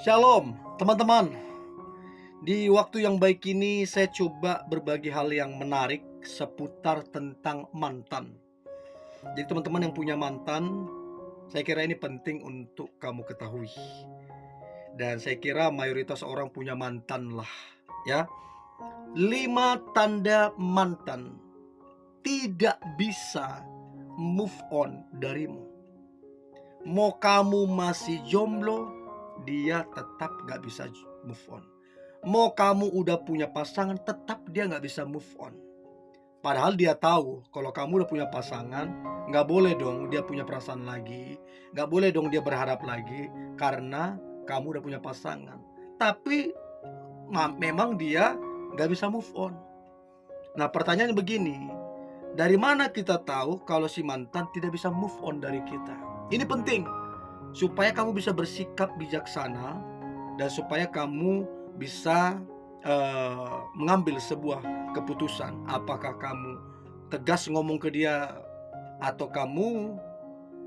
Shalom, teman-teman. Di waktu yang baik ini saya coba berbagi hal yang menarik seputar tentang mantan. Jadi teman-teman yang punya mantan, saya kira ini penting untuk kamu ketahui. Dan saya kira mayoritas orang punya mantan lah, ya. 5 tanda mantan tidak bisa move on darimu. Mau kamu masih jomblo, dia tetap gak bisa move on. Mau kamu udah punya pasangan, tetap dia nggak bisa move on. Padahal dia tahu kalau kamu udah punya pasangan, nggak boleh dong dia punya perasaan lagi, nggak boleh dong dia berharap lagi, karena kamu udah punya pasangan. Tapi memang dia nggak bisa move on. Nah pertanyaannya begini, dari mana kita tahu kalau si mantan tidak bisa move on dari kita? Ini penting, supaya kamu bisa bersikap bijaksana dan supaya kamu bisa mengambil sebuah keputusan. Apakah kamu tegas ngomong ke dia, atau kamu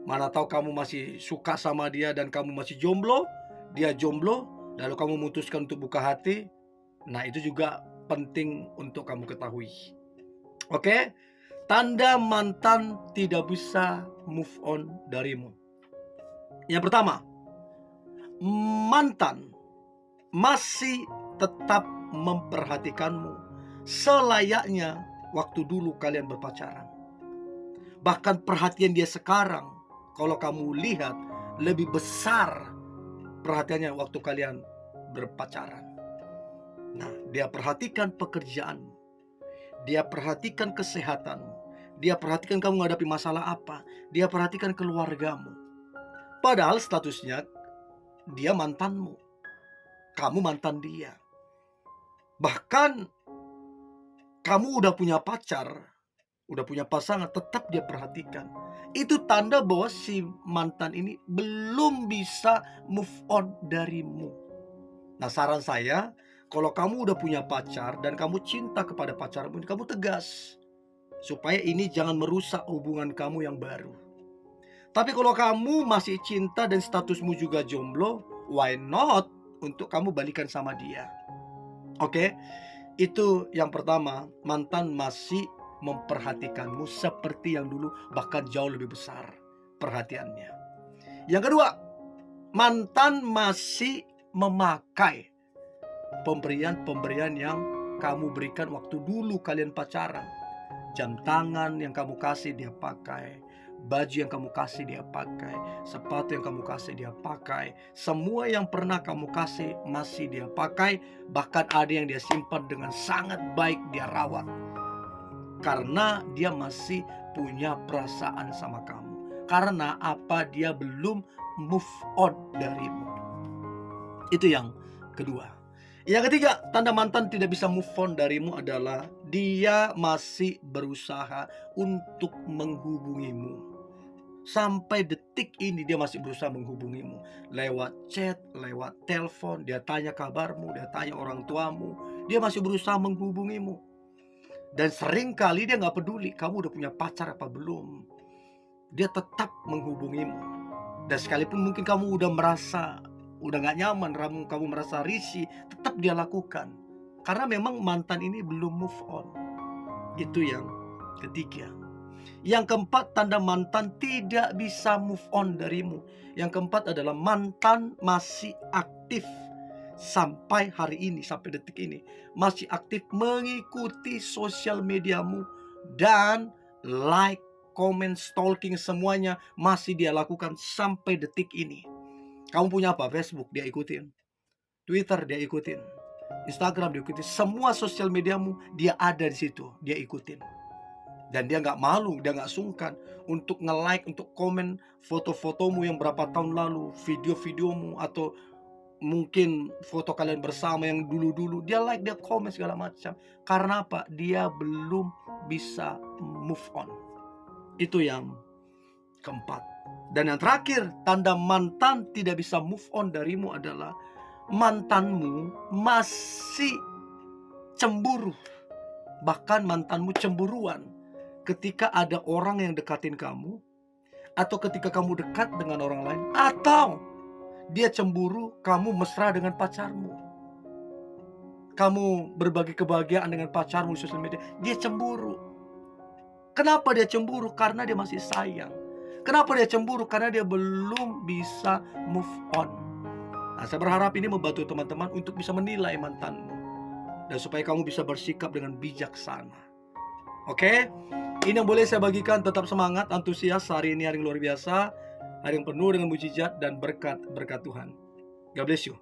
mana tahu kamu masih suka sama dia dan kamu masih jomblo, dia jomblo, lalu kamu memutuskan untuk buka hati. Nah, itu juga penting untuk kamu ketahui. Oke? Tanda mantan tidak bisa move on darimu. Yang pertama, mantan masih tetap memperhatikanmu selayaknya waktu dulu kalian berpacaran. Bahkan perhatian dia sekarang, kalau kamu lihat, lebih besar perhatiannya waktu kalian berpacaran. Nah, dia perhatikan pekerjaanmu, dia perhatikan kesehatanmu, dia perhatikan kamu menghadapi masalah apa, dia perhatikan keluargamu. Padahal statusnya dia mantanmu, kamu mantan dia. Bahkan kamu udah punya pacar, udah punya pasangan, tetap dia perhatikan. Itu tanda bahwa si mantan ini belum bisa move on darimu. Nah, saran saya, kalau kamu udah punya pacar dan kamu cinta kepada pacarmu, kamu tegas, supaya ini jangan merusak hubungan kamu yang baru. Tapi kalau kamu masih cinta dan statusmu juga jomblo, why not untuk kamu balikan sama dia? Oke? Itu yang pertama, mantan masih memperhatikanmu seperti yang dulu, bahkan jauh lebih besar perhatiannya. Yang kedua, mantan masih memakai pemberian-pemberian yang kamu berikan waktu dulu kalian pacaran. Jam tangan yang kamu kasih dia pakai, baju yang kamu kasih dia pakai, sepatu yang kamu kasih dia pakai, semua yang pernah kamu kasih masih dia pakai. Bahkan ada yang dia simpan dengan sangat baik, dia rawat, karena dia masih punya perasaan sama kamu. Karena apa? Dia belum move on darimu. Itu yang kedua. Yang ketiga, tanda mantan tidak bisa move on darimu adalah dia masih berusaha untuk menghubungimu. Sampai detik ini dia masih berusaha menghubungimu. Lewat chat, lewat telepon, dia tanya kabarmu, dia tanya orang tuamu. Dia masih berusaha menghubungimu. Dan sering kali dia gak peduli kamu udah punya pacar apa belum. Dia tetap menghubungimu. Dan sekalipun mungkin kamu udah merasa udah gak nyaman, kamu merasa risih, tetap dia lakukan. Karena memang mantan ini belum move on. Itu yang ketiga. Yang keempat, tanda mantan tidak bisa move on darimu. Yang keempat adalah mantan masih aktif sampai hari ini, sampai detik ini. Masih aktif mengikuti sosial mediamu dan like, comment, stalking, semuanya masih dia lakukan sampai detik ini. Kamu punya apa? Facebook dia ikutin, Twitter dia ikutin, Instagram dia ikutin, semua sosial mediamu dia ada di situ, dia ikutin. Dan dia nggak malu, dia nggak sungkan untuk nge-like, untuk komen foto-fotomu yang berapa tahun lalu, video-videomu, atau mungkin foto kalian bersama yang dulu-dulu. Dia like, dia komen segala macam. Karena apa? Dia belum bisa move on. Itu yang keempat. Dan yang terakhir, tanda mantan tidak bisa move on darimu adalah mantanmu masih cemburu. Bahkan mantanmu cemburuan ketika ada orang yang dekatin kamu, atau ketika kamu dekat dengan orang lain, atau Dia cemburu kamu mesra dengan pacarmu. Kamu berbagi kebahagiaan dengan pacarmu di sosial media. Dia cemburu. Kenapa dia cemburu? Karena dia masih sayang. Kenapa dia cemburu? Karena dia belum bisa move on. Nah, saya berharap ini membantu teman-teman untuk bisa menilai mantanmu. Dan supaya kamu bisa bersikap dengan bijaksana. Oke? Ini yang boleh saya bagikan. Tetap semangat, antusias. Hari ini hari yang luar biasa. Hari yang penuh dengan mujizat dan berkat Tuhan. God bless you.